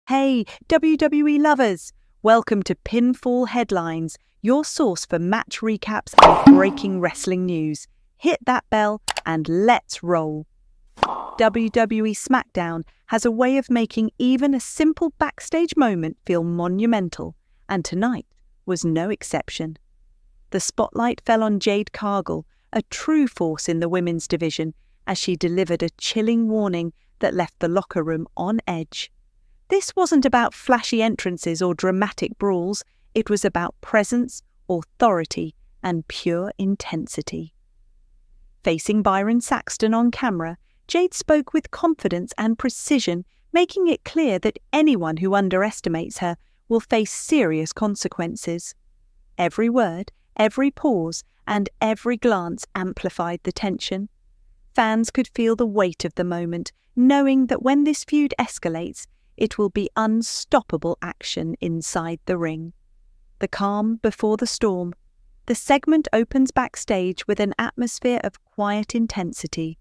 Hey, WWE lovers! Welcome to Pinfall Headlines, your source for match recaps and breaking wrestling news. Hit that bell and let's roll. WWE SmackDown has a way of making even a simple backstage moment feel monumental, and tonight was no exception. The spotlight fell on Jade Cargill, a true force in the women's division, as she delivered a chilling warning that left the locker room on edge. This wasn't about flashy entrances or dramatic brawls, it was about presence, authority, and pure intensity. Facing Byron Saxton on camera, Jade spoke with confidence and precision, making it clear that anyone who underestimates her will face serious consequences. Every word, every pause, and every glance amplified the tension. Fans could feel the weight of the moment, knowing that when this feud escalates, it will be unstoppable action inside the ring. The calm before the storm. The segment opens backstage with an atmosphere of quiet intensity.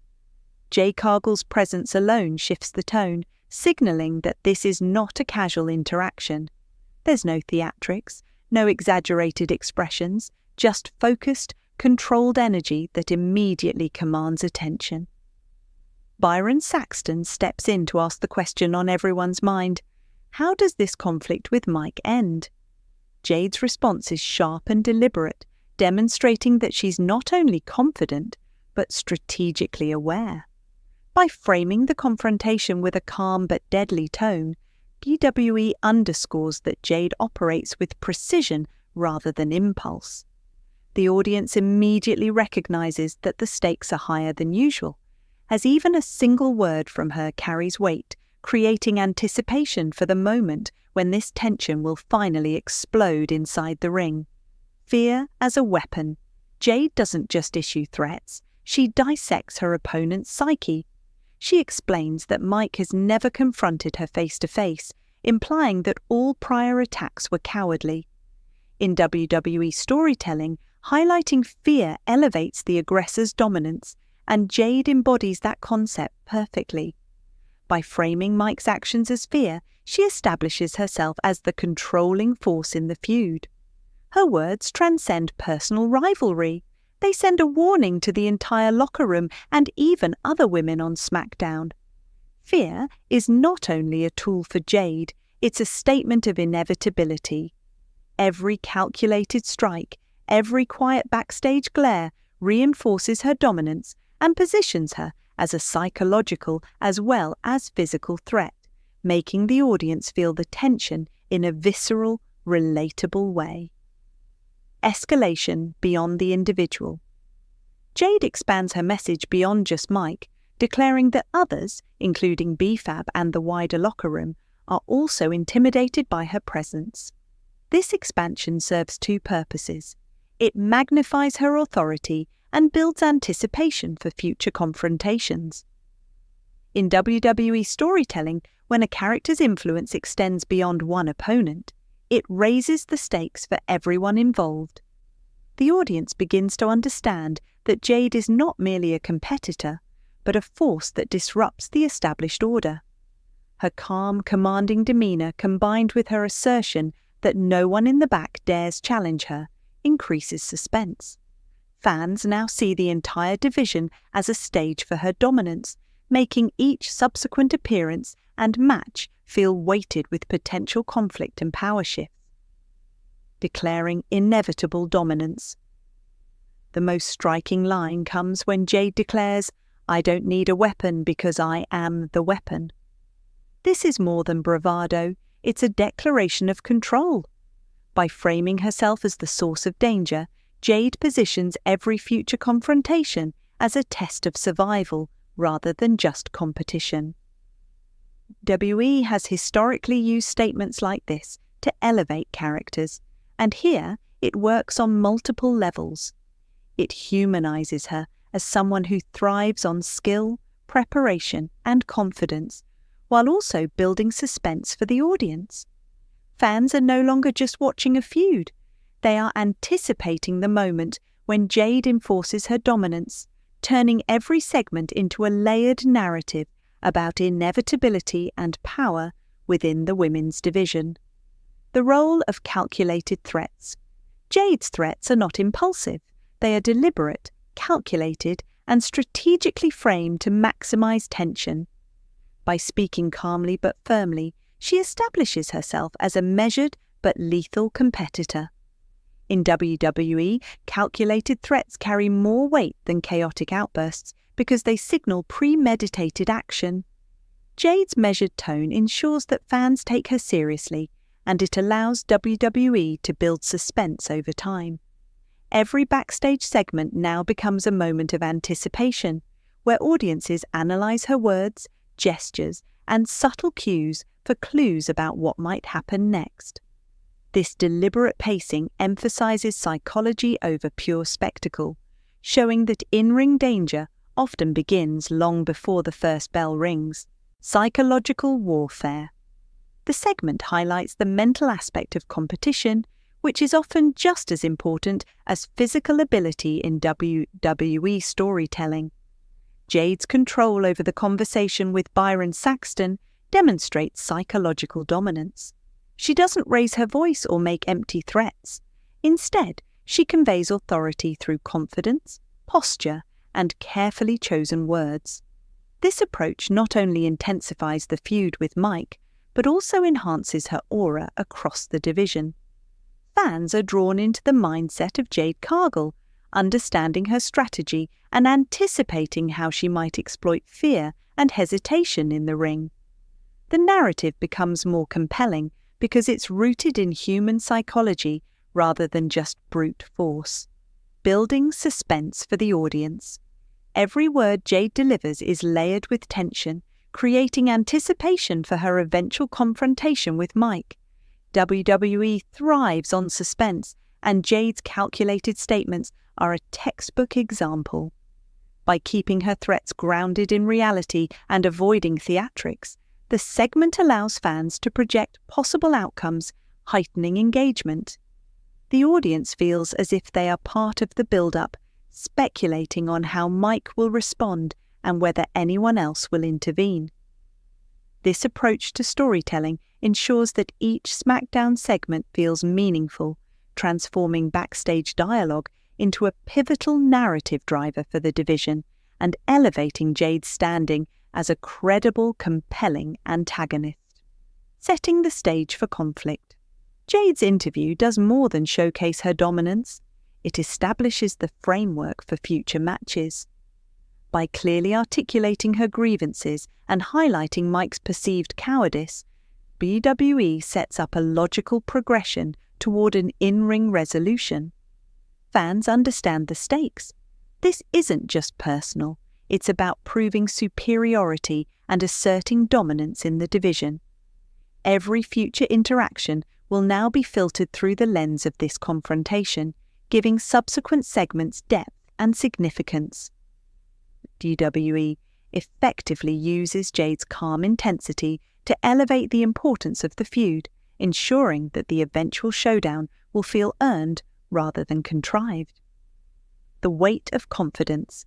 Jade Cargill's presence alone shifts the tone, signalling that this is not a casual interaction. There's no theatrics, no exaggerated expressions, just focused, controlled energy that immediately commands attention. Byron Saxton steps in to ask the question on everyone's mind: how does this conflict with Mike end? Jade's response is sharp and deliberate, demonstrating that she's not only confident, but strategically aware. By framing the confrontation with a calm but deadly tone, WWE underscores that Jade operates with precision rather than impulse. The audience immediately recognizes that the stakes are higher than usual, as even a single word from her carries weight, creating anticipation for the moment when this tension will finally explode inside the ring. Fear as a weapon. Jade doesn't just issue threats, she dissects her opponent's psyche. She explains that Mike has never confronted her face-to-face, implying that all prior attacks were cowardly. In WWE storytelling, highlighting fear elevates the aggressor's dominance, and Jade embodies that concept perfectly. By framing Mike's actions as fear, she establishes herself as the controlling force in the feud. Her words transcend personal rivalry. They send a warning to the entire locker room and even other women on SmackDown. Fear is not only a tool for Jade, it's a statement of inevitability. Every calculated strike, every quiet backstage glare reinforces her dominance and positions her as a psychological as well as physical threat, making the audience feel the tension in a visceral, relatable way. Escalation beyond the individual. Jade expands her message beyond just Mike, declaring that others, including BFAB and the wider locker room, are also intimidated by her presence. This expansion serves two purposes. It magnifies her authority and builds anticipation for future confrontations. In WWE storytelling, when a character's influence extends beyond one opponent, it raises the stakes for everyone involved. The audience begins to understand that Jade is not merely a competitor, but a force that disrupts the established order. Her calm, commanding demeanor, combined with her assertion that no one in the back dares challenge her, increases suspense. Fans now see the entire division as a stage for her dominance, making each subsequent appearance and match feel weighted with potential conflict and power shifts. Declaring inevitable dominance. The most striking line comes when Jade declares, "I don't need a weapon because I am the weapon." This is more than bravado, it's a declaration of control. By framing herself as the source of danger, Jade positions every future confrontation as a test of survival rather than just competition. WWE has historically used statements like this to elevate characters, and here it works on multiple levels. It humanizes her as someone who thrives on skill, preparation, and confidence, while also building suspense for the audience. Fans are no longer just watching a feud. They are anticipating the moment when Jade enforces her dominance, turning every segment into a layered narrative about inevitability and power within the women's division. The role of calculated threats. Jade's threats are not impulsive. They are deliberate, calculated, and strategically framed to maximize tension. By speaking calmly but firmly, she establishes herself as a measured but lethal competitor. In WWE, calculated threats carry more weight than chaotic outbursts because they signal premeditated action. Jade's measured tone ensures that fans take her seriously, and it allows WWE to build suspense over time. Every backstage segment now becomes a moment of anticipation, where audiences analyze her words, gestures, and subtle cues for clues about what might happen next. This deliberate pacing emphasizes psychology over pure spectacle, showing that in-ring danger often begins long before the first bell rings. Psychological warfare. The segment highlights the mental aspect of competition, which is often just as important as physical ability in WWE storytelling. Jade's control over the conversation with Byron Saxton demonstrates psychological dominance. She doesn't raise her voice or make empty threats. Instead, she conveys authority through confidence, posture, and carefully chosen words. This approach not only intensifies the feud with Mike, but also enhances her aura across the division. Fans are drawn into the mindset of Jade Cargill, understanding her strategy and anticipating how she might exploit fear and hesitation in the ring. The narrative becomes more compelling because it's rooted in human psychology rather than just brute force, building suspense for the audience. Every word Jade delivers is layered with tension, creating anticipation for her eventual confrontation with Mike. WWE thrives on suspense, and Jade's calculated statements are a textbook example. By keeping her threats grounded in reality and avoiding theatrics, the segment allows fans to project possible outcomes, heightening engagement. The audience feels as if they are part of the build-up, speculating on how Mike will respond and whether anyone else will intervene. This approach to storytelling ensures that each SmackDown segment feels meaningful, transforming backstage dialogue into a pivotal narrative driver for the division and elevating Jade's standing as a credible, compelling antagonist. Setting the stage for conflict. Jade's interview does more than showcase her dominance. It establishes the framework for future matches. By clearly articulating her grievances and highlighting Mike's perceived cowardice, WWE sets up a logical progression toward an in-ring resolution. Fans understand the stakes. This isn't just personal. It's about proving superiority and asserting dominance in the division. Every future interaction will now be filtered through the lens of this confrontation, giving subsequent segments depth and significance. WWE effectively uses Jade's calm intensity to elevate the importance of the feud, ensuring that the eventual showdown will feel earned rather than contrived. The weight of confidence.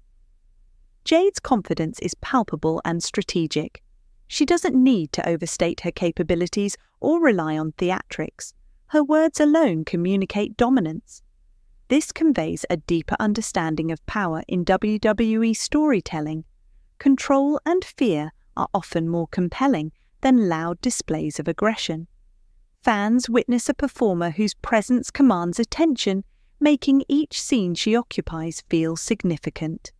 Jade's confidence is palpable and strategic. She doesn't need to overstate her capabilities or rely on theatrics. Her words alone communicate dominance. This conveys a deeper understanding of power in WWE storytelling. Control and fear are often more compelling than loud displays of aggression. Fans witness a performer whose presence commands attention, making each scene she occupies feel significant.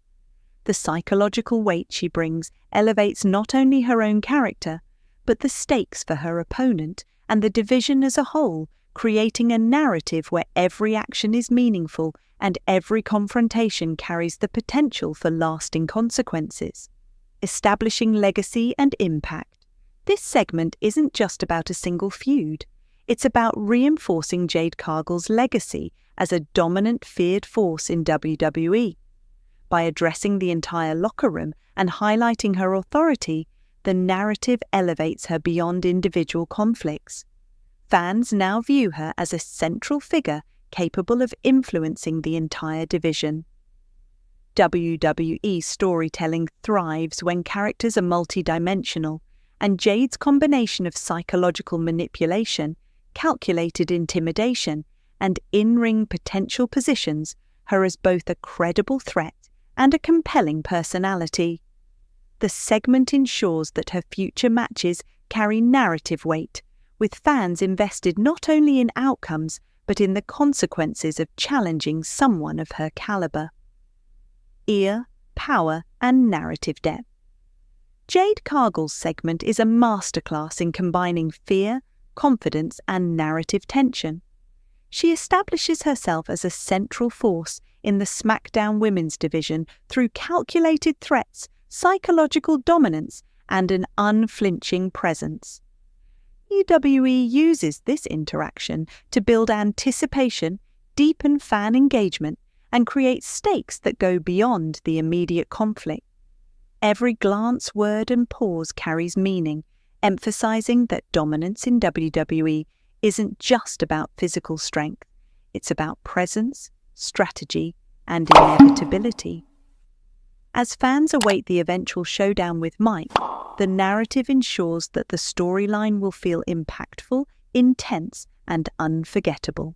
The psychological weight she brings elevates not only her own character, but the stakes for her opponent and the division as a whole, creating a narrative where every action is meaningful and every confrontation carries the potential for lasting consequences. Establishing legacy and impact. This segment isn't just about a single feud. It's about reinforcing Jade Cargill's legacy as a dominant, feared force in WWE. By addressing the entire locker room and highlighting her authority, the narrative elevates her beyond individual conflicts. Fans now view her as a central figure capable of influencing the entire division. WWE storytelling thrives when characters are multidimensional, and Jade's combination of psychological manipulation, calculated intimidation, and in-ring potential positions her as both a credible threat and a compelling personality. The segment ensures that her future matches carry narrative weight, with fans invested not only in outcomes but in the consequences of challenging someone of her caliber. Ear, power, and narrative depth. Jade Cargill's segment is a masterclass in combining fear, confidence, and narrative tension. She establishes herself as a central force in the SmackDown Women's division through calculated threats, psychological dominance, and an unflinching presence. WWE uses this interaction to build anticipation, deepen fan engagement, and create stakes that go beyond the immediate conflict. Every glance, word, and pause carries meaning, emphasizing that dominance in WWE isn't just about physical strength. It's about presence, strategy, and inevitability. As fans await the eventual showdown with Mike, the narrative ensures that the storyline will feel impactful, intense, and unforgettable.